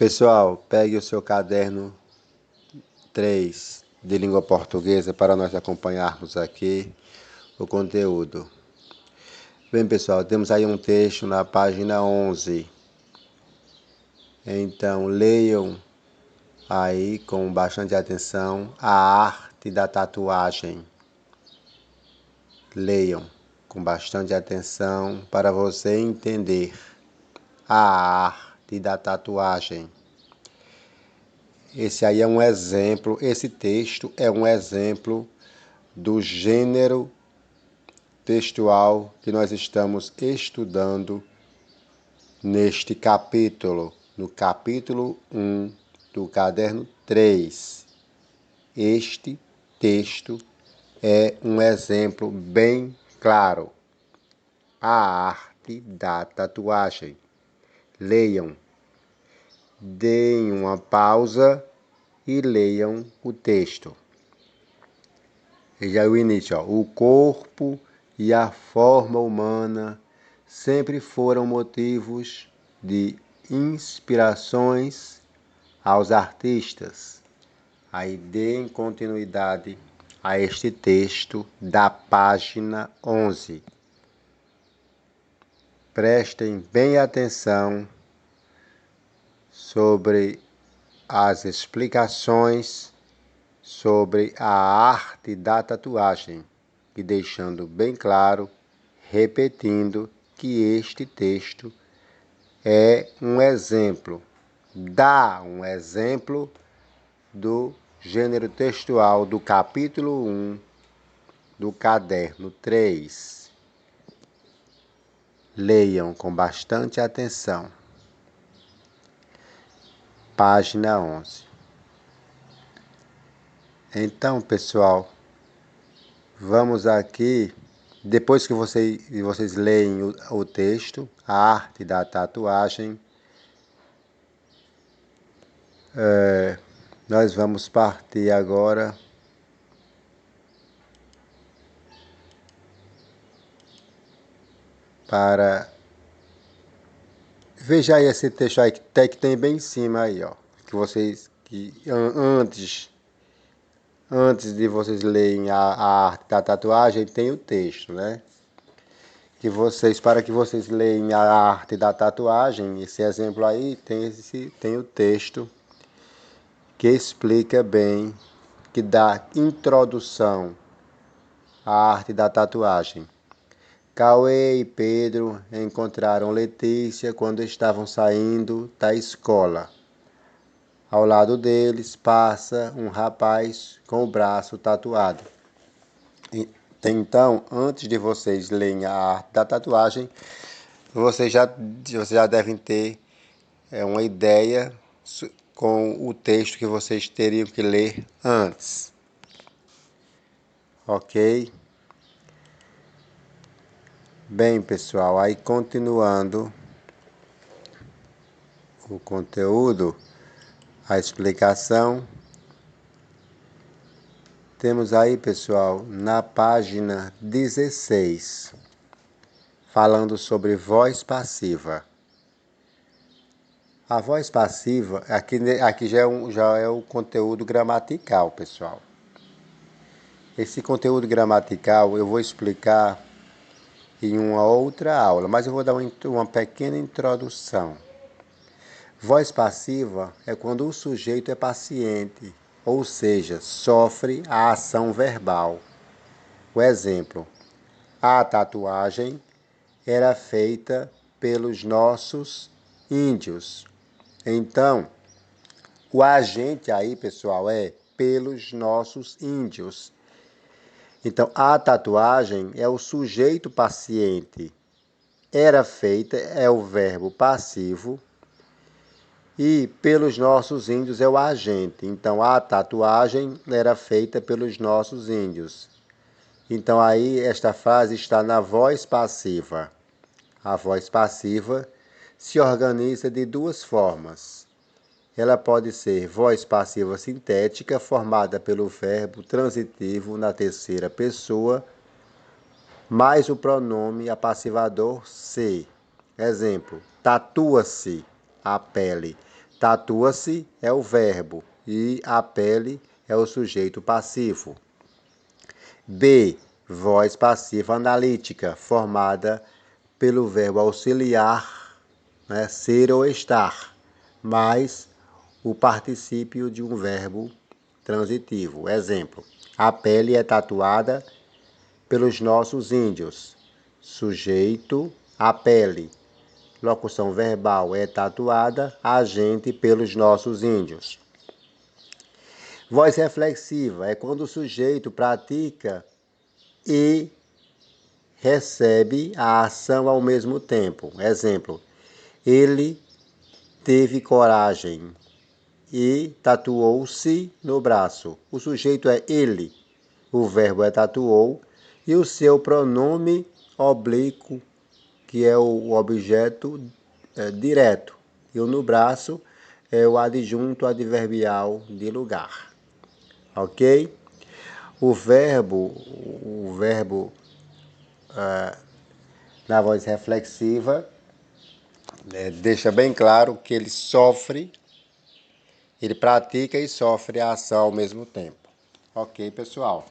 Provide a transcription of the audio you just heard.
Pessoal, pegue o seu caderno 3 de língua portuguesa para nós acompanharmos aqui o conteúdo. Bem, pessoal, temos aí um texto na página 11. Então, leiam aí com bastante atenção a arte da tatuagem. Leiam com bastante atenção para você entender a arte da tatuagem. Esse aí é um exemplo, esse texto é um exemplo do gênero textual que nós estamos estudando neste capítulo, no capítulo 1 do caderno 3. Este texto é um exemplo bem claro. A arte da tatuagem. Leiam. Deem uma pausa e leiam o texto. Já é o início, ó. O corpo e a forma humana sempre foram motivos de inspirações aos artistas. Aí deem continuidade a este texto da página 11. Prestem bem atenção sobre as explicações sobre a arte da tatuagem e deixando bem claro, repetindo que este texto é um exemplo, dá um exemplo do gênero textual do capítulo 1 do caderno 3. Leiam com bastante atenção. Página 11. Então, pessoal, vamos aqui, depois que vocês leem o texto, a arte da tatuagem, nós vamos partir agora para... Veja aí esse texto aí que tem bem em cima aí, ó, que vocês, antes de vocês lerem a arte da tatuagem, tem o texto, né? Para que vocês leiam a arte da tatuagem, esse exemplo aí tem o texto que explica bem, que dá introdução à arte da tatuagem. Cauê e Pedro encontraram Letícia quando estavam saindo da escola. Ao lado deles passa um rapaz com o braço tatuado. Então, antes de vocês lerem a arte da tatuagem, vocês já devem ter uma ideia com o texto que vocês teriam que ler antes. Ok? Bem, pessoal, aí continuando o conteúdo, a explicação, temos aí, pessoal, na página 16, falando sobre voz passiva. A voz passiva, aqui já é o conteúdo gramatical, pessoal. Esse conteúdo gramatical eu vou explicar em uma outra aula, mas eu vou dar uma pequena introdução. Voz passiva é quando o sujeito é paciente, ou seja, sofre a ação verbal. O exemplo: a tatuagem era feita pelos nossos índios. Então, o agente aí, pessoal, é pelos nossos índios. Então, a tatuagem é o sujeito paciente. Era feita é o verbo passivo. E pelos nossos índios é o agente. Então, a tatuagem era feita pelos nossos índios. Então, aí, esta frase está na voz passiva. A voz passiva se organiza de duas formas. Ela pode ser voz passiva sintética, formada pelo verbo transitivo na terceira pessoa, mais o pronome apassivador se. Exemplo: tatua-se a pele. Tatua-se é o verbo e a pele é o sujeito passivo. B. Voz passiva analítica, formada pelo verbo auxiliar, né, ser ou estar, mais o particípio de um verbo transitivo. Exemplo: a pele é tatuada pelos nossos índios. Sujeito, a pele. Locução verbal: é tatuada a gente pelos nossos índios. Voz reflexiva é quando o sujeito pratica e recebe a ação ao mesmo tempo. Exemplo: ele teve coragem e tatuou-se no braço. O sujeito é ele, o verbo é tatuou e o seu pronome oblíquo, que é o objeto direto. E o no braço é o adjunto adverbial de lugar. Ok? O verbo na voz reflexiva deixa bem claro que ele pratica e sofre a ação ao mesmo tempo. Ok, pessoal?